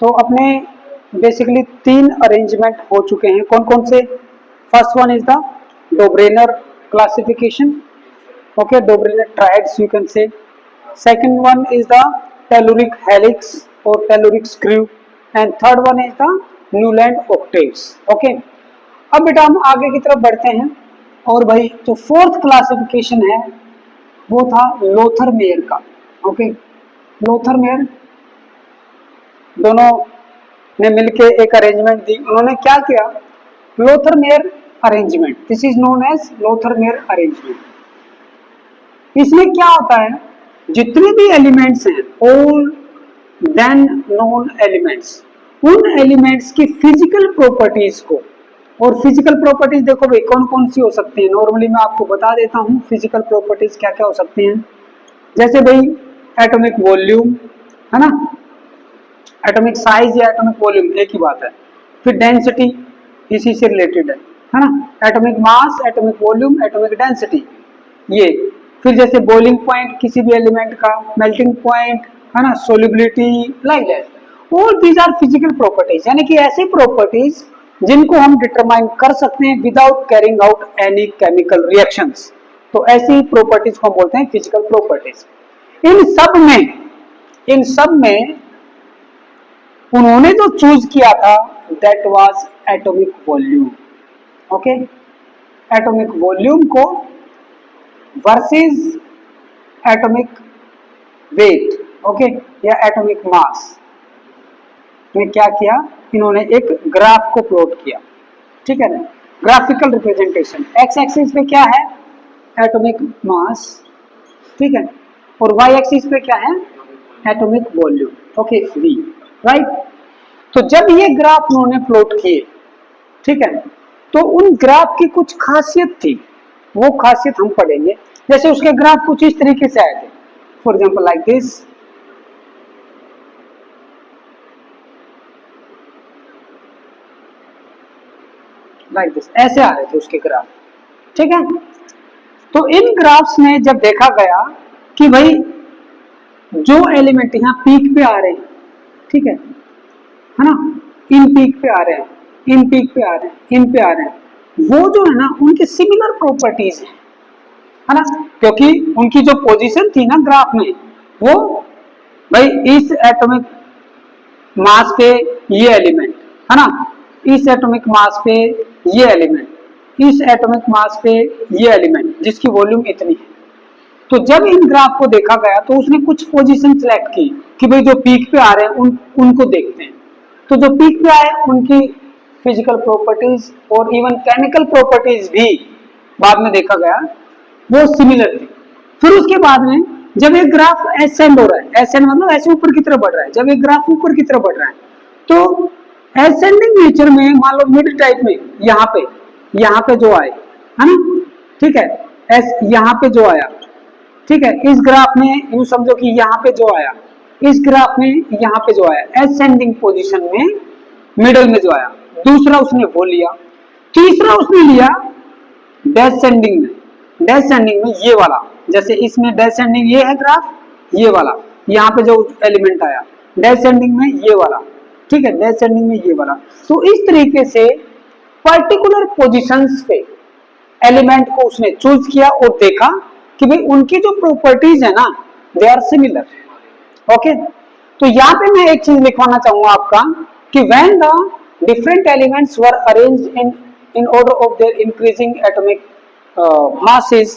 तो अपने basically 3 arrangement हो चुके हैं। कौन कौन से? First one is the Dobereiner classification, okay, Dobereiner triads you can say. Second one is the telluric helix और telluric screw, and third one is the Newlands octaves, okay. अब बेटा हम आगे की तरफ बढ़ते हैं, और भाई जो फोर्थ क्लासिफिकेशन है वो था लोथर-मेयर का, ओके। लोथर-मेयर दोनों ने मिलके एक अरेंजमेंट दी। उन्होंने क्या किया? Lothar Meyer arrangement, this is known as Lothar Meyer arrangement. इसमें क्या होता है, जितने भी एलिमेंट्स हैं, ऑल देन नोन एलिमेंट्स, उन एलिमेंट्स की फिजिकल प्रॉपर्टीज को, और फिजिकल प्रॉपर्टीज देखो भाई कौन कौन सी हो सकती है, नॉर्मली मैं आपको बता देता हूँ फिजिकल प्रॉपर्टीज क्या क्या हो सकती हैं। जैसे भाई एटॉमिक वॉल्यूम, है ना, एटॉमिक साइज या एटॉमिक वॉल्यूम एक ही बात है। फिर डेंसिटी इसी से रिलेटेड है ना, atomic mass, atomic volume, atomic density, ये। फिर जैसे बॉइलिंग पॉइंट किसी भी एलिमेंट का, मेल्टिंग पॉइंट, है ना, solubility, like that, all these are physical properties, यानी कि ऐसी प्रॉपर्टीज जिनको हम डिटरमाइन कर सकते हैं without carrying out any chemical reactions. तो ऐसी प्रॉपर्टीज को हम बोलते हैं फिजिकल प्रॉपर्टीज। इन सब में उन्होंने जो चूज किया था that was atomic volume, okay. Atomic volume को वर्सेस एटॉमिक वेट, ओके, या एटॉमिक मास में क्या किया, इन्होंने एक ग्राफ को प्लॉट किया, ठीक है ना, ग्राफिकल रिप्रेजेंटेशन। एक्स एक्सिस पे क्या है? एटॉमिक मास, ठीक है, और वाई एक्सिस पे क्या है? Atomic volume, okay, V, right. तो जब ये ग्राफ उन्होंने प्लॉट किए, ठीक है, तो उन ग्राफ की कुछ खासियत थी, वो खासियत हम पढ़ेंगे। जैसे उसके ग्राफ कुछ इस तरीके से आए थे, for example like this, like this, ऐसे आ रहे थे उसके ग्राफ, ठीक है। तो इन ग्राफ्स में जब देखा गया कि भाई जो एलिमेंट यहाँ पीक पे आ रहे हैं, ठीक है ना, इन पीक पे आ रहे हैं, इन पीक पे आ रहे हैं, इन पे आ रहे हैं, वो जो है ना उनके सिमिलर प्रॉपर्टीज है ना, क्योंकि उनकी जो पोजीशन थी ना ग्राफ में, वो भाई इस एटॉमिक मास पे ये एलिमेंट, है ना, इस एटॉमिक मास पे ये एलिमेंट, इस एटॉमिक मास पे ये एलिमेंट जिसकी वॉल्यूम इतनी है। तो जब इन ग्राफ को देखा गया तो उसने कुछ पोजीशन सिलेक्ट की कि भाई जो पीक पे आ रहे हैं उनको देखते हैं। तो जो पीक पे आए उनकी फिजिकल प्रॉपर्टीज और इवन केमिकल प्रॉपर्टीज भी बाद में देखा गया वो सिमिलर थी। फिर उसके बाद में जब एक ग्राफ एसेंड हो रहा है, एसेंड मतलब ऐसे ऊपर की तरफ बढ़ रहा है, जब एक ग्राफ ऊपर की तरफ बढ़ रहा है तो एसेंडिंग नेचर में मान लो मिड टाइप में यहाँ पे जो आए, है ना, ठीक है, यहाँ पे जो आया, ठीक है, इस ग्राफ में यूं समझो कि यहाँ पे जो आया, इस ग्राफ में यहाँ पे जो आया एसेंडिंग पोजीशन में, मिडल में जो आया, दूसरा उसने वो लिया, तीसरा उसने लिया डेसेंडिंग में, डेसेंडिंग में ये वाला, जैसे इसमें डेसेंडिंग ये है ग्राफ, ये वाला यहाँ पे जो एलिमेंट आया डेसेंडिंग में ये वाला, ठीक है, डेसेंडिंग में ये वाला। तो इस तरीके से पर्टिकुलर पोजीशंस पे एलिमेंट को उसने चूज किया और देखा कि भाई उनकी जो प्रॉपर्टीज है ना दे आर सिमिलर, ओके। तो यहाँ पे मैं एक चीज लिखवाना चाहूंगा आपका कि when the different elements were arranged in order of their increasing atomic masses,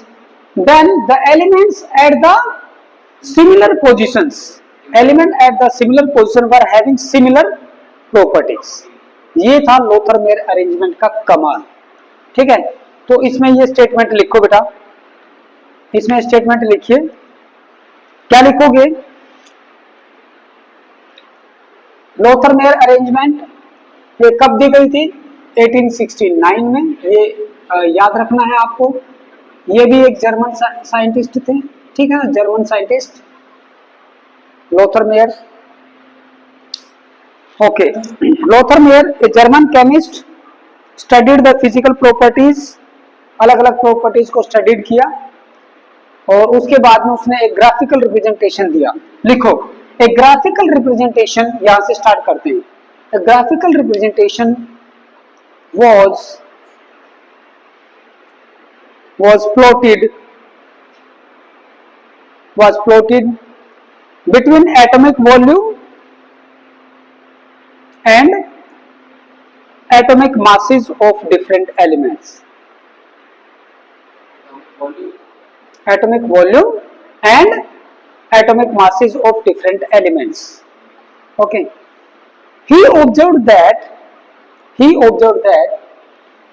then the elements at the similar positions, element at the similar position were having similar properties। ये था लोथर-मेयर अरेंजमेंट का कमाल, ठीक है। तो इसमें ये statement लिखो बेटा, इसमें स्टेटमेंट लिखिए, क्या लिखोगे? लोथर-मेयर अरेंजमेंट ये कब दी गई थी? 1869 में। ये याद रखना है आपको। ये भी एक जर्मन साइंटिस्ट थे, ठीक है ना, German scientist Lothar Meyer, okay. Lothar Meyer a German chemist studied the physical properties, अलग अलग प्रॉपर्टीज को स्टडीड किया और उसके बाद में उसने एक ग्राफिकल रिप्रेजेंटेशन दिया। लिखो ए ग्राफिकल रिप्रेजेंटेशन, यहां से स्टार्ट करते हैं। A graphical representation was plotted between atomic volume and atomic masses of different elements. Atomic volume and atomic masses of different elements. Okay. He observed that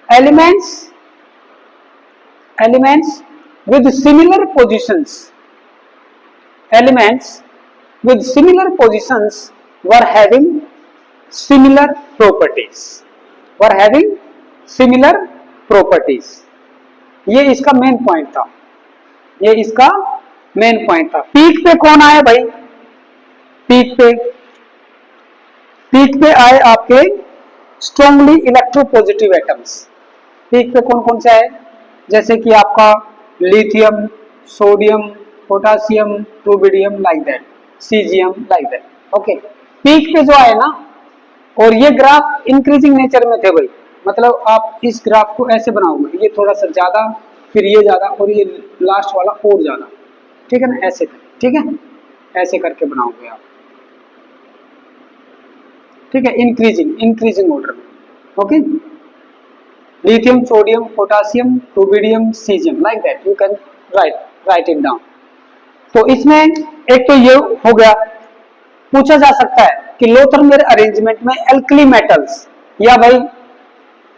elements with similar positions were having similar properties. ये इसका main point था। Peak पे कौन आए भाई? Peak पे आए आपके स्ट्रांगली इलेक्ट्रोपॉजिटिव एटम्स। पीक पे कौन कौन से आए? जैसे कि आपका lithium, sodium, potassium, rubidium, like that, caesium, like that. Okay, peak पे जो आए ना, और ये ग्राफ इंक्रीजिंग नेचर में थे भाई, मतलब आप इस ग्राफ को ऐसे बनाओगे, ये थोड़ा सा ज्यादा, फिर ये ज्यादा, और ये लास्ट वाला और ज्यादा, ठीक है ना, ऐसे, ठीक है, ऐसे करके बनाओगे आप, ठीक है, इंक्रीजिंग ऑर्डर में। Okay, lithium, sodium, potassium, rubidium, caesium, like that, you can write it down. तो इसमें एक तो ये हो गया। पूछा जा सकता है कि लो थर्मल अरेंजमेंट में एल्कली मेटल्स, या भाई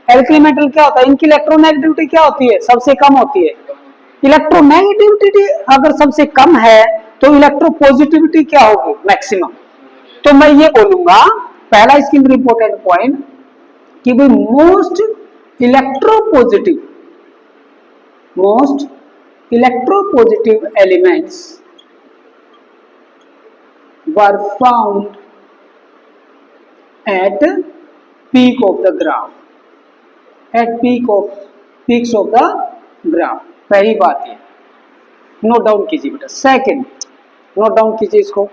एल्कली मेटल क्या होता है, इनकी इलेक्ट्रोनेगेटिविटी क्या होती है? सबसे कम होती है। इलेक्ट्रोनेगेटिविटी अगर सबसे कम है तो इलेक्ट्रोपॉजिटिविटी क्या होगी? मैक्सिमम। तो मैं ये बोलूंगा, पहला इसकी इंपॉर्टेंट पॉइंट कि भाई most electropositive elements were found at peak of the graph, peaks of the graph। पहली बात है, नोट डाउन कीजिए बेटा। सेकंड, नोट डाउन कीजिए इसको।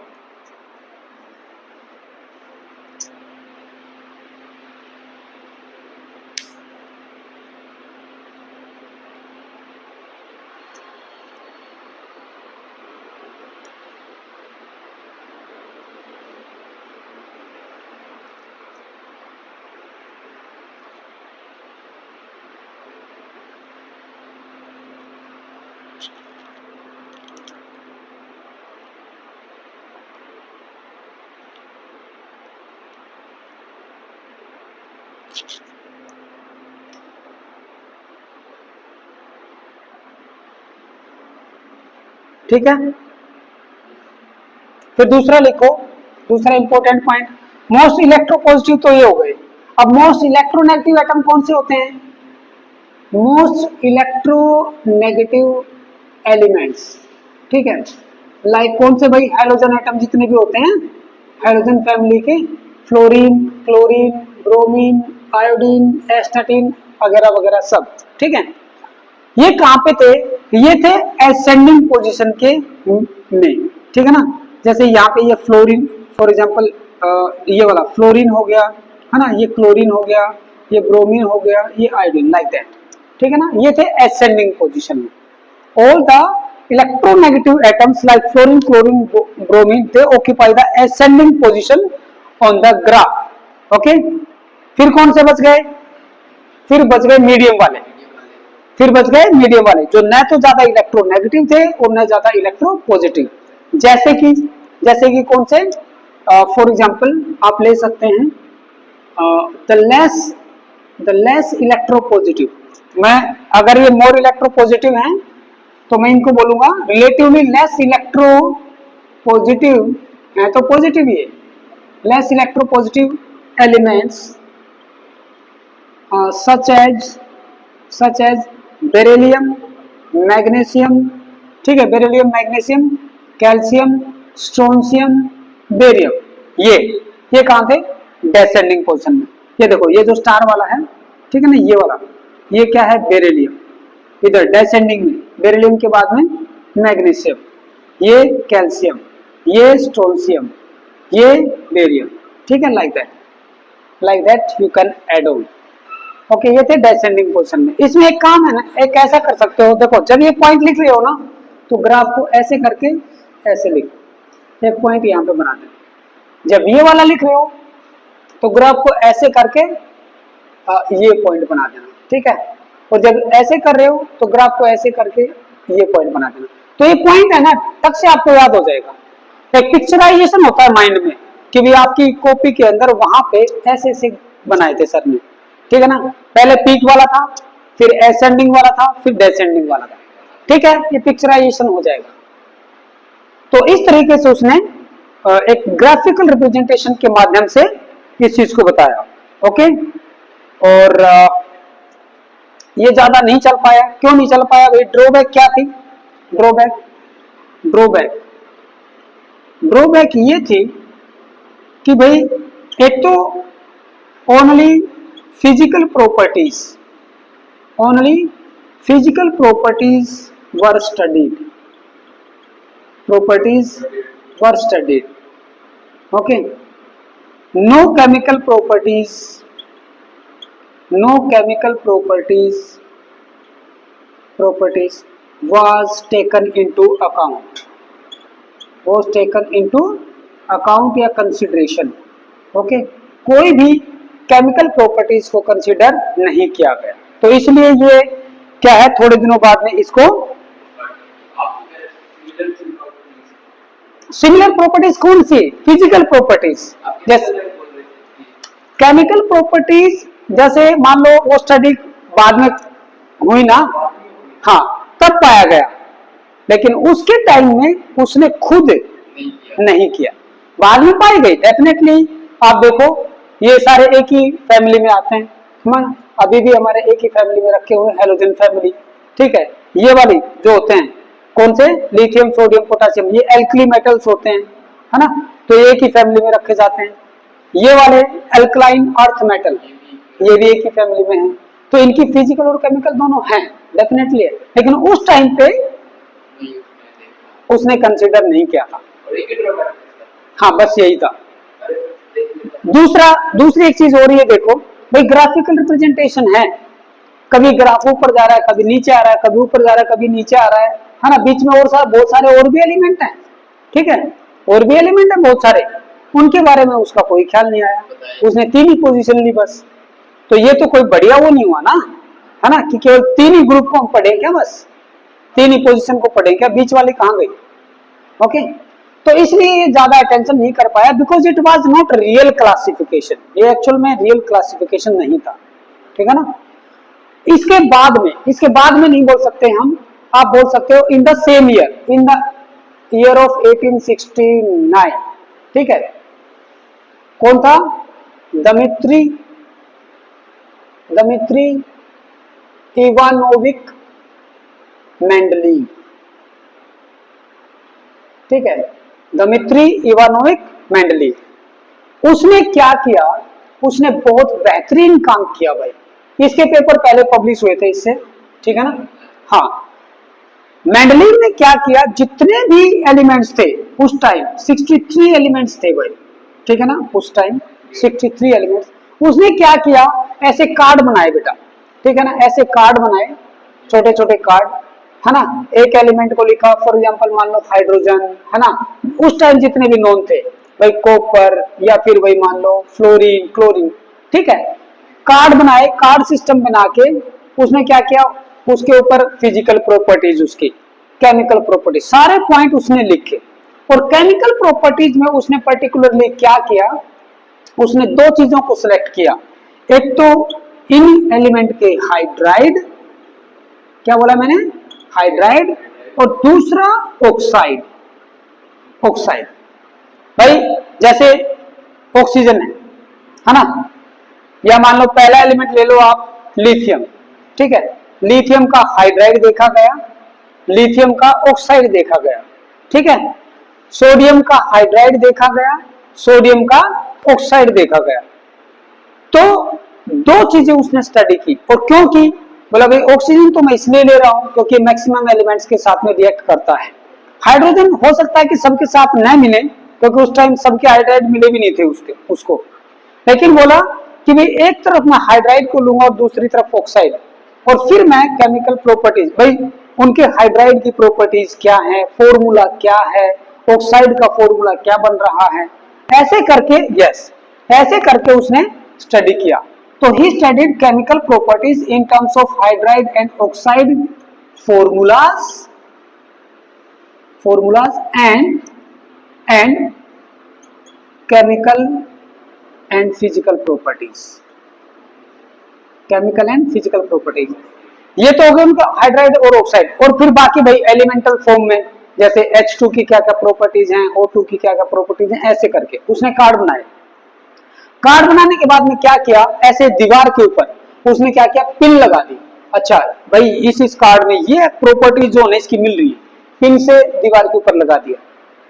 ठीक है, फिर दूसरा लिखो, दूसरा इंपॉर्टेंट पॉइंट, मोस्ट इलेक्ट्रोपॉजिटिव तो ये हो गए। अब मोस्ट इलेक्ट्रोनेगेटिव एटम कौन से होते हैं? मोस्ट इलेक्ट्रोनेगेटिव एलिमेंट्स, ठीक है, लाइक कौन से भाई? हैलोजन एटम जितने भी होते हैं, हैलोजन फैमिली के, fluorine, chlorine, bromine, iodine, astatine वगैरह वगैरह सब, ठीक है। ये कहां पे थे? ये थे एसेंडिंग पोजीशन के में, ठीक है ना। जैसे यहाँ पे ये फ्लोरीन, फॉर एग्जांपल ये वाला फ्लोरीन हो गया, है ना, ये क्लोरीन हो गया, ये ब्रोमीन हो गया, ये आयोडीन, लाइक दैट, ठीक है ना। ये थे एसेंडिंग पोजीशन में। All the electronegative atoms like fluorine, chlorine, bromine, they occupy the ascending position on the graph. Okay, फिर कौन से बच गए? फिर बच गए मीडियम वाले, जो न तो ज्यादा इलेक्ट्रोनेगेटिव थे और न ज्यादा इलेक्ट्रोपॉजिटिव। जैसे कि कौन से? फॉर एग्जांपल आप ले सकते हैं द लेस इलेक्ट्रोपॉजिटिव। मैं अगर ये मोर इलेक्ट्रोपॉजिटिव हैं तो मैं इनको बोलूंगा रिलेटिवली लेस इलेक्ट्रोपॉजिटिव है, तो पॉजिटिव ही है। Less electropositive elements such as beryllium, magnesium, ठीक है, beryllium, magnesium, calcium, strontium, barium, ये कहां थे? डेसेंडिंग पोजीशन में। ये देखो, ये जो स्टार वाला है, ठीक है ना, ये वाला, ये क्या है? बेरिलियम, इधर डेसेंडिंग में, बेरिलियम के बाद में मैग्नीशियम, ये कैल्शियम, ये स्ट्रोंशियम, ये बेरियम, ठीक है, like that you can add on. Okay, ये थे डिसेंडिंग पोजीशन में। इसमें एक काम है ना, एक ऐसा कर सकते हो, देखो जब ये पॉइंट लिख रहे हो ना तो ग्राफ को ऐसे करके ऐसे लिखो, एक पॉइंट यहाँ पे बना देना। जब ये वाला लिख रहे हो तो ग्राफ को ऐसे करके ये पॉइंट बना देना, ठीक है। और जब ऐसे कर रहे हो तो ग्राफ को ऐसे करके ये पॉइंट बना देना। तो ये पॉइंट है ना, तब से आपको याद हो जाएगा। एक पिक्चराइजेशन होता है माइंड में कि भी आपकी कॉपी के अंदर वहां पे ऐसे ऐसे बनाए थे सर ने, ठीक है ना। पहले पीक वाला था, फिर एसेंडिंग वाला था, फिर डिसेंडिंग वाला था, ठीक है। ये पिक्चराइजेशन हो जाएगा। तो इस तरीके से उसने एक ग्राफिकल रिप्रेजेंटेशन के माध्यम से इस चीज को बताया। ओके, और ये ज्यादा नहीं चल पाया। क्यों नहीं चल पाया भाई? ड्रॉबैक क्या थी? ड्रॉबैक ये थी कि भाई एक तो only physical properties were studied, okay. No chemical properties was taken into account या consideration, ओके। कोई भी केमिकल प्रॉपर्टीज को कंसीडर नहीं किया गया। तो इसलिए ये क्या है, थोड़े दिनों बाद में इसको सिमिलर प्रॉपर्टीज कौन सी? Physical properties. जैसे केमिकल प्रॉपर्टीज, जैसे मान लो वो स्टडी बाद में हुई ना, हाँ, तब पाया गया, लेकिन उसके टाइम में उसने खुद नहीं किया, बाद में पाई गई डेफिनेटली। आप देखो ये सारे एक ही फैमिली में आते हैं, अभी भी हमारे एक ही फैमिली में रखे हुए हैलोजन फैमिली, ठीक है। ये वाली जो होते हैं कौन से? लिथियम, सोडियम, पोटेशियम, ये एल्कली मेटल्स होते हैं, है ना। तो ये एक ही फैमिली में रखे जाते हैं। ये वाले अल्कलाइन अर्थ मेटल, ये भी एक ही फैमिली में है। तो इनकी फिजिकल और केमिकल दोनों हैं, डेफिनेटली है, लेकिन उस टाइम पे उसने कंसीडर नहीं किया था। हाँ, बस यही था। दूसरी एक चीज हो रही है, देखो भाई ग्राफिकल रिप्रेजेंटेशन है, कभी ग्राफ ऊपर जा रहा है, कभी नीचे आ रहा है, कभी ऊपर जा रहा है, कभी नीचे आ रहा है ना। बीच में और बहुत सारे और भी एलिमेंट हैं, ठीक है, और भी एलिमेंट है बहुत सारे, उनके बारे में उसका कोई ख्याल नहीं आया, उसने 3 ही पोजीशन ली बस। तो ये तो कोई बढ़िया वो नहीं हुआ ना, है ना, कि केवल 3 ही ग्रुप को हम पढ़े क्या, बस 3 ही पोजीशन को पढ़े क्या, बीच वाली कहाँ गई? ओके, तो इसलिए ज्यादा अटेंशन नहीं कर पाया, because it was not real classification, ये एक्चुअल में रियल क्लासिफिकेशन नहीं था, ठीक है ना। इसके बाद में नहीं बोल सकते हम, आप बोल सकते हो in the same year, in the year of 1869, ठीक है। कौन था? दमित्री इवानोविक मेंडलीव, ठीक है, दमित्री इवानोविक मेंडलीव। उसने क्या किया? उसने बहुत बेहतरीन काम किया भाई। इसके पेपर पहले पब्लिश हुए थे इससे, ठीक है ना। हाँ, मेंडलीव ने क्या किया, जितने भी एलिमेंट्स थे उस टाइम 63 एलिमेंट्स थे भाई, ठीक है ना, उस टाइम 63 एलिमेंट्स। उसने क्या किया, ऐसे कार्ड बनाए बेटा, ठीक है ना, ऐसे कार्ड बनाए, छोटे छोटे कार्ड, है ना। एक एलिमेंट को लिखा, फॉर एग्जांपल मान लो हाइड्रोजन, है ना, उस टाइम जितने भी नोन थे भाई, कॉपर या फिर भाई मान लो फ्लोरीन, क्लोरीन, ठीक है। कार्ड बनाए, कार्ड सिस्टम बना के उसने क्या किया, उसके ऊपर फिजिकल प्रॉपर्टीज, उसकी केमिकल प्रॉपर्टीज, सारे पॉइंट उसने लिखे। और केमिकल प्रॉपर्टीज में उसने पर्टिकुलरली क्या किया, उसने 2 चीजों को सिलेक्ट किया, एक तो इन एलिमेंट के हाइड्राइड, क्या बोला मैंने, हाइड्राइड, और दूसरा ऑक्साइड। भाई जैसे ऑक्सीजन है ना, या मान लो पहला एलिमेंट ले लो आप लिथियम, ठीक है, लिथियम का हाइड्राइड देखा गया, लिथियम का ऑक्साइड देखा गया, ठीक है। सोडियम का हाइड्राइड देखा गया, सोडियम का ऑक्साइड देखा गया। तो 2 चीजें उसने स्टडी की। और क्यों की? बोला भाई ऑक्सीजन तो मैं इसलिए ले रहा हूं क्योंकि मैक्सिमम एलिमेंट्स के साथ में रिएक्ट करता है। हाइड्रोजन हो सकता है कि सबके साथ न मिले, क्योंकि उस टाइम सबके हाइड्राइड मिले भी नहीं थे उसको। लेकिन बोला कि भाई एक तरफ मैं हाइड्राइड को लूंगा और दूसरी तरफ ऑक्साइड, और फिर मैं केमिकल प्रॉपर्टीज, भाई उनके हाइड्राइड की प्रॉपर्टीज क्या है, फॉर्मूला क्या है, ऑक्साइड का फॉर्मूला क्या बन रहा है, ऐसे करके, यस, ऐसे करके उसने स्टडी किया। तो he studied chemical properties in terms of hydride and oxide formulas and chemical and physical properties, chemical and physical properties। ये तो हो गया उनका हाइड्राइड और ऑक्साइड। और फिर बाकी भाई एलिमेंटल फॉर्म में जैसे H2 की क्या क्या प्रॉपर्टीज हैं, O2 की क्या क्या प्रॉपर्टीज हैं, ऐसे करके उसने कार्ड बनाए। कार्ड बनाने के बाद में क्या किया, ऐसे दीवार के ऊपर उसने क्या किया, पिन लगा दी। अच्छा भाई इस कार्ड में ये प्रॉपर्टी जो है इसकी मिल रही है, पिन से दीवार के ऊपर लगा दिया,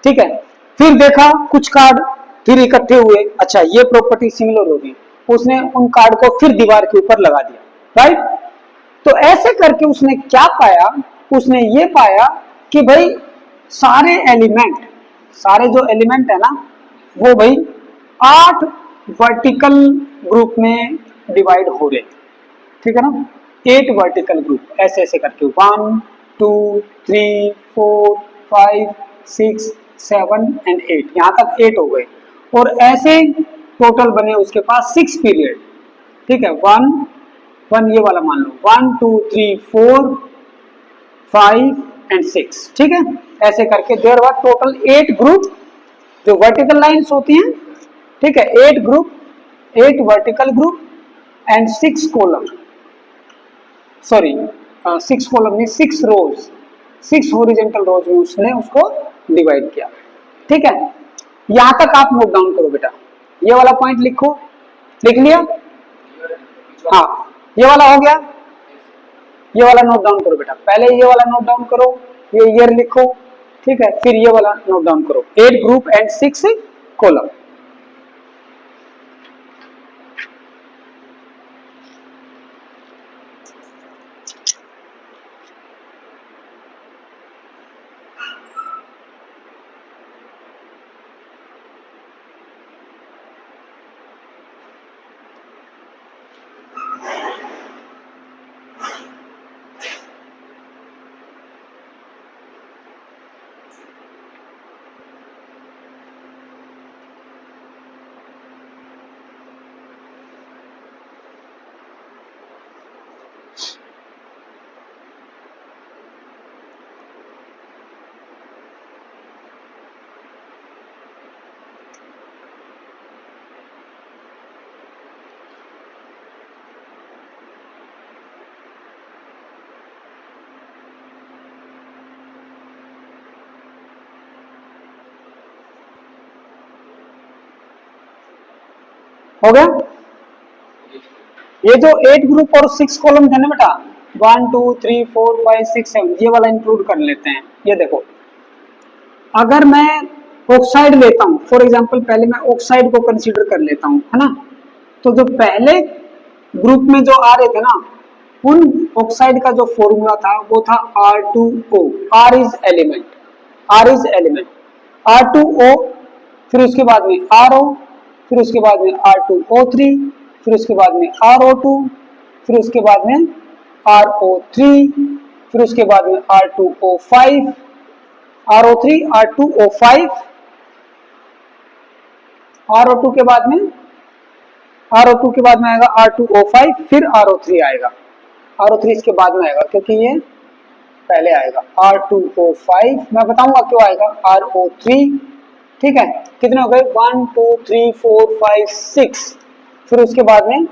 ठीक है। फिर देखा कुछ कार्ड फिर इकट्ठे हुए, अच्छा ये प्रॉपर्टी सिमिलर होगी, उसने उन कार्ड को फिर दीवार के ऊपर लगा दिया, राइट। तो ऐसे करके उसने क्या पाया, उसने ये पाया कि भाई सारे एलिमेंट, सारे जो एलिमेंट है ना वो भाई 8 वर्टिकल ग्रुप में डिवाइड हो रहे, ठीक है ना, 8 वर्टिकल ग्रुप, ऐसे ऐसे करके 1 2 3 4 5 6 7 एंड 8, यहां तक 8 हो गए। और ऐसे टोटल बने उसके पास 6 पीरियड, ठीक है। 1 ये वाला मान लो, 1 2 3 4 5 एंड 6, ठीक है। ऐसे करके देयर वर टोटल 8 ग्रुप जो वर्टिकल लाइंस होती हैं, ठीक है, 8 group, 8 vertical group and 6 column, sorry 6 column नहीं 6 रोज, 6 हॉरिजॉन्टल रोज में उसने उसको डिवाइड किया, ठीक है। यहां तक आप नोट डाउन करो बेटा, ये वाला पॉइंट लिखो, लिख लिया, हाँ ये वाला हो गया, ये वाला नोट डाउन करो बेटा, पहले ये वाला नोट डाउन करो, ये ईयर लिखो, ठीक है, फिर ये वाला नोट डाउन करो, 8 ग्रुप एंड 6 कॉलम। हो गया, ये जो 8 ग्रुप और 6 कॉलम थे ना बेटा, 1 2 3 4 5 6 7, ये वाला इंक्लूड कर लेते हैं। ये देखो, अगर मैं ऑक्साइड लेता हूं, फॉर एग्जांपल पहले मैं ऑक्साइड को कंसीडर कर लेता हूं, है ना, तो जो पहले ग्रुप में जो आ रहे थे ना, उन ऑक्साइड का जो फॉर्मूला था वो था R2O, R is element, R is element, R2O, फिर उसके बाद में RO, फिर उसके बाद में R2O3, फिर उसके बाद में RO2, फिर उसके बाद में RO3, फिर उसके बाद में R2O5, RO3 R2O5, RO2 के बाद में RO2 के बाद में आएगा R2O5, फिर RO3 आएगा, RO3 इसके बाद में आएगा क्योंकि ये पहले आएगा, R2O5, मैं बताऊंगा क्यों आएगा, RO3, ठीक है। कितने हो गए, 1 2 3 4 5 6, फिर उसके बाद में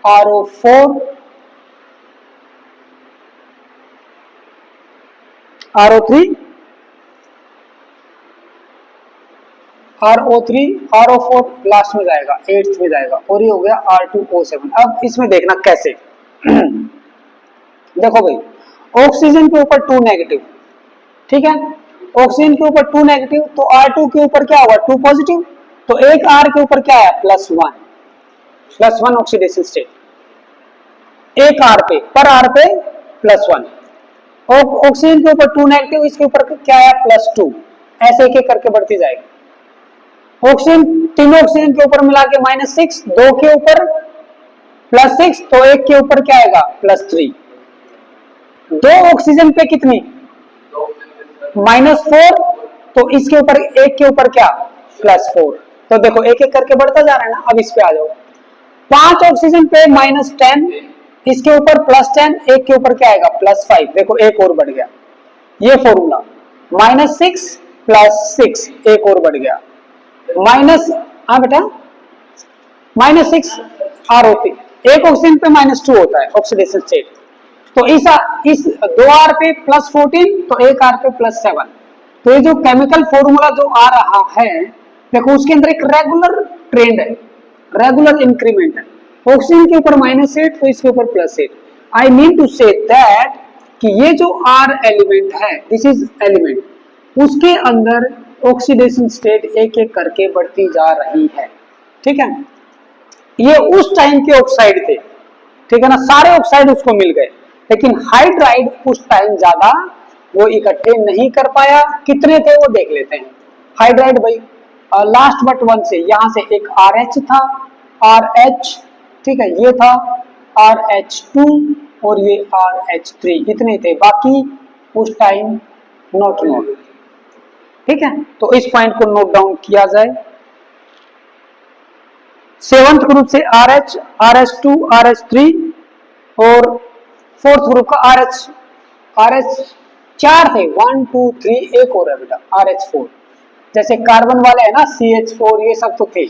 RO4, RO3, RO3, RO4 last में जाएगा, 8th में जाएगा, और ये हो गया R2O7। अब इसमें देखना कैसे देखो भाई, ऑक्सीजन के ऊपर 2 नेगेटिव, ठीक है, ऑक्सीजन के ऊपर 2 नेगेटिव, तो R2 के ऊपर क्या होगा, 2 पॉजिटिव, तो एक R के ऊपर क्या है, +1 ऑक्सीडेशन स्टेट, एक R पे, पर R पे +1, ऑक्सीजन के ऊपर 2 नेगेटिव, इसके ऊपर क्या है, +2, ऐसे एक एक करके बढ़ती जाएगी, ऑक्सीजन, तीनों ऑक्सीजन के ऊपर मिला के -6, 2 के ऊपर +6, तो 1 के ऊपर क्या आएगा +3। 2 ऑक्सीजन पे कितनी -4, तो इसके ऊपर 1 के ऊपर क्या +4। तो देखो एक एक करके बढ़ता जा रहा है ना। अब इस पे आ जाओ, 5 ऑक्सीजन पे -10, इसके ऊपर +10, 1 के ऊपर क्या आएगा +5। देखो एक और बढ़ गया, ये फॉर्मूला -6 + 6, एक और बढ़ गया बेटा -6 RO3, एक ऑक्सीजन पे -2 होता है ऑक्सीडेशन स्टेट। तो इस 2 R पे +14, तो 1 R पे +7। तो ये जो केमिकल फॉर्मूला जो आ रहा है, देखो उसके अंदर एक रेगुलर ट्रेंड है, रेगुलर इंक्रीमेंट है। ऑक्सीजन के ऊपर -8, तो इसके ऊपर +8। I mean to say that कि ये जो R एलिमेंट है, दिस इज एलिमेंट, उसके अंदर ऑक्सीडेशन स्टेट एक एक करके बढ़ती जा रही है। ठीक है, ये उस टाइम के ऑक्साइड थे, ठीक है ना, सारे ऑक्साइड उसको मिल गए, लेकिन हाइड्राइड उस टाइम ज्यादा वो इकट्ठे नहीं कर पाया। कितने थे वो देख लेते हैं। हाइड्राइड भाई लास्ट बट वन से, यहां से एक RH था, RH, ठीक है, ये था RH2 और ये RH3, इतने थे, बाकी उस टाइम नॉट नोट। ठीक है, तो इस पॉइंट को नोट डाउन किया जाए। 7th ग्रुप से RH, RH2, RH3 और 4th ग्रुप का RH 4 थे, 1 2 3, एक और है बेटा RH4। जैसे कार्बन वाले है ना CH4, ये सब तो थे,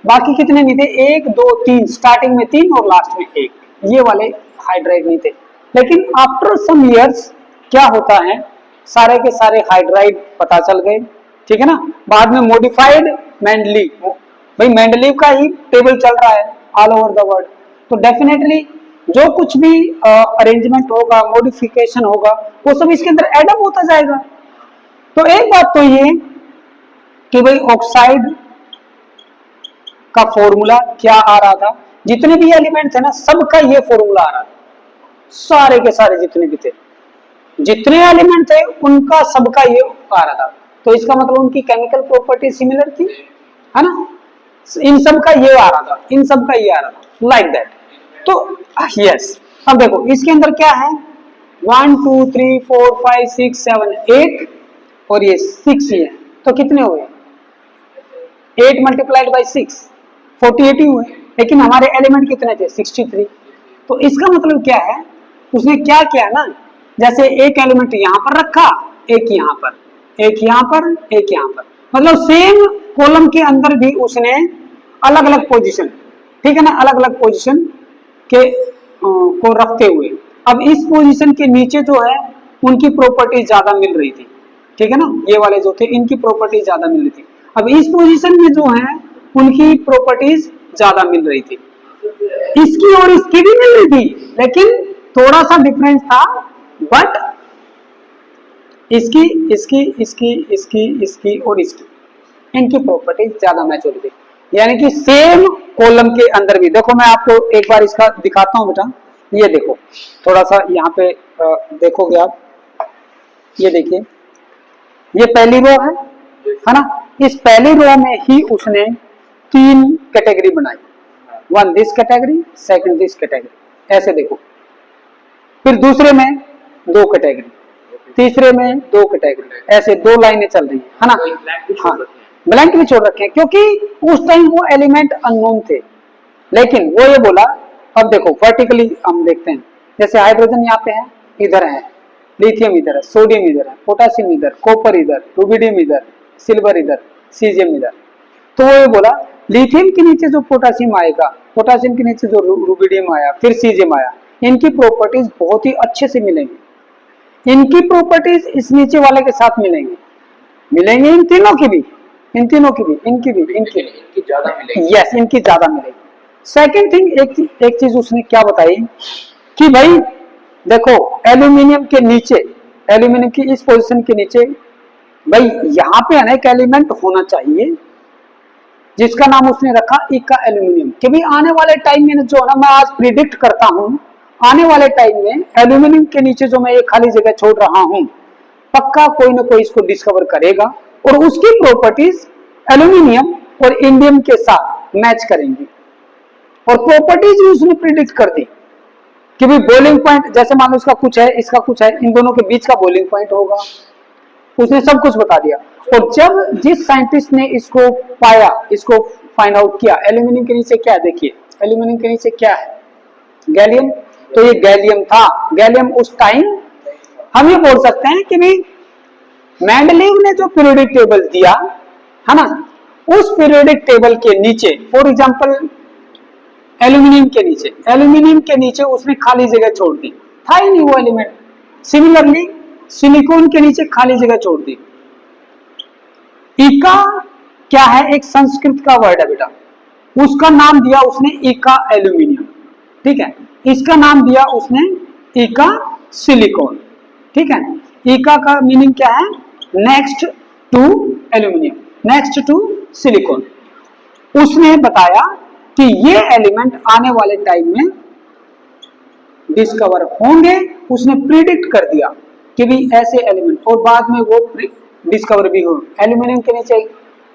बाकी कितने नहीं थे, 1 2 3, स्टार्टिंग में 3 और लास्ट में 1, ये वाले हाइड्राइड नहीं थे। लेकिन आफ्टर सम इयर्स क्या होता है, सारे के सारे हाइड्राइड पता चल गए। ठीक है ना, बाद में मॉडिफाइड मेंडलीव, भाई मेंडलीव का ही टेबल चल रहा है ऑल ओवर द वर्ल्ड, तो डेफिनेटली जो कुछ भी अरेंजमेंट होगा, मॉडिफिकेशन होगा, वो सब इसके अंदर एडअप होता जाएगा। तो एक बात तो ये कि भाई ऑक्साइड का फॉर्मूला क्या आ रहा था, जितने भी एलिमेंट थे ना सबका ये फॉर्मूला आ रहा था, सारे के सारे जितने भी थे, जितने एलिमेंट थे उनका सबका ये आ रहा था। तो इसका मतलब उनकी केमिकल प्रॉपर्टी सिमिलर थी, है ना, इन सब का ये आ रहा था, इन सब का ये आ रहा था, लाइक दैट। तो यस, अब देखो इसके अंदर क्या है, 1 2 3 4 5 6 7 8 और ये 6 ही है, तो कितने हुए 8 × 6 48 ही हुए, लेकिन हमारे एलिमेंट कितने थे 63। तो इसका मतलब क्या है, उसने क्या किया ना, जैसे एक एलिमेंट यहां पर रखा, एक यहां पर, एक यहां पर, एक यहां पर, मतलब सेम कॉलम के अंदर भी उसने अलग अलग पोजीशन, ठीक है ना, अलग अलग पोजीशन के को रखते हुए, अब इस पोजीशन के नीचे जो है उनकी प्रॉपर्टी ज्यादा मिल रही थी, ठीक है ना, ये वाले जो थे इनकी प्रॉपर्टी ज्यादा मिल रही थी। अब इस पोजीशन में जो है उनकी प्रॉपर्टीज ज्यादा मिल रही थी, इसकी और इसकी भी मिल रही थी, लेकिन थोड़ा सा डिफरेंस था, बट इसकी इसकी इसकी इसकी इसकी और इसकी, इनकी प्रॉपर्टी ज्यादा मैच हो रही थी। यानी कि सेम कॉलम के अंदर भी, देखो मैं आपको एक बार इसका दिखाता हूं बेटा, ये देखो थोड़ा सा यहाँ पे देखोगे आप, ये देखिए, ये पहली रो है ना, इस पहली रो में ही उसने 3 कैटेगरी बनाई, 1 this category, second this category, ऐसे देखो, फिर दूसरे में 2 कैटेगरी, तीसरे में 2 कैटेगरी, ऐसे 2 लाइनें चल रही है ना। हाँ, ब्लैंक भी छोड़ रखे हैं क्योंकि उस टाइम वो एलिमेंट अननोन थे, लेकिन वो ये बोला, अब देखो वर्टिकली हम देखते हैं, जैसे हाइड्रोजन यहाँ पे है, इधर है लिथियम, इधर है सोडियम, इधर है पोटेशियम, इधर कॉपर, इधर रुबिडियम, इधर सिल्वर, इधर सीजियम, इधर। तो वो ये बोला लिथियम के नीचे जो पोटेशियम आएगा, पोटेशियम के नीचे जो रुबिडियम आया, फिर सीजियम आया, इनकी प्रॉपर्टीज बहुत ही अच्छे से मिलेंगी, इनकी प्रॉपर्टीज इस नीचे वाले के साथ मिलेंगे, मिलेंगे इन तीनों की भी, इन तीनों की भी, इनकी भी, इनकी ज्यादा मिलेगी, यस इनकी ज्यादा मिलेगी। सेकेंड थिंग, एक चीज उसने क्या बताई कि भाई देखो एल्यूमिनियम के नीचे, एल्यूमिनियम की इस पोजीशन के नीचे, भाई यहाँ पे अनेक एलिमेंट होना चाहिए, जिसका नाम उसने रखा इका एल्यूमिनियम, कि भी आने वाले टाइम में जो ना, मैं आज प्रिडिक्ट करता हूं, आने वाले टाइम में एल्यूमिनियम के नीचे जो मैं एक खाली जगह छोड़ रहा हूं, पक्का कोई ना कोई इसको डिस्कवर करेगा और उसकी प्रॉपर्टीज एल्यूमिनियम और इंडियम के साथ मैच करेंगी और प्रॉपर्टीज भी उसने प्रिडिक्ट कर दी कि भाई बॉइलिंग पॉइंट, जैसे मान लो इसका कुछ है इसका कुछ है, इन दोनों के बीच का बॉइलिंग पॉइंट होगा, उसने सब कुछ बता दिया। और जब जिस साइंटिस्ट ने इसको पाया, इसको फाइंड आउट किया, एल्यूमिनियम के नीचे क्या है, देखिए एल्यूमिनियम के नीचे क्या है, गैलियम। तो ये गैलियम था। गैलियम उस टाइम हम ये बोल सकते हैं कि भाई मेंडलीव ने जो पीरियोडिक टेबल दिया है ना, उस पीरियोडिक टेबल के नीचे, फॉर एग्जांपल एल्यूमिनियम के नीचे उसने खाली जगह छोड़ दी, था ही नहीं वो एलिमेंट। सिमिलरली सिलिकॉन के नीचे खाली जगह छोड़ दी। इका क्या है, एक संस्कृत का वर्ड है बेटा, उसका नाम दिया उसने इका एल्यूमिनियम, ठीक है। इसका नाम दिया उसने इका सिलिकॉन, ठीक है। इका का मीनिंग क्या है, next to aluminium, next to silicon. उसने बताया कि ये एलिमेंट आने वाले टाइम में डिस्कवर होंगे, उसने प्रिडिक्ट कर दिया कि भी ऐसे एलिमेंट, और बाद में वो डिस्कवर भी हुए। एल्यूमिनियम के नीचे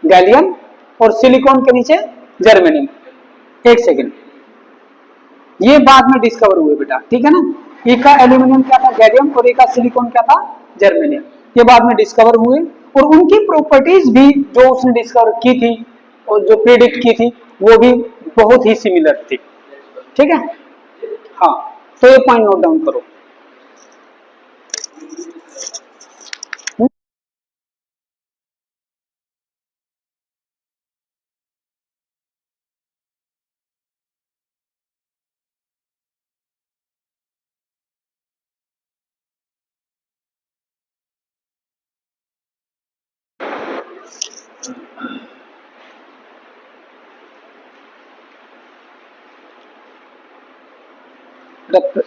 गैलियम और सिलिकॉन के नीचे जर्मेनियम। एक सेकेंड, ये बाद में डिस्कवर हुए बेटा, ठीक है ना। एक का एल्यूमिनियम क्या था, गैलियम, और एक का सिलिकॉन क्या था, जर्मेनियम। ये बाद में डिस्कवर हुए और उनकी प्रॉपर्टीज भी जो उसने डिस्कवर की थी और जो प्रिडिक्ट की थी वो भी बहुत ही सिमिलर थी, ठीक है। हाँ, तो ये पॉइंट नोट डाउन करो। डॉक्टर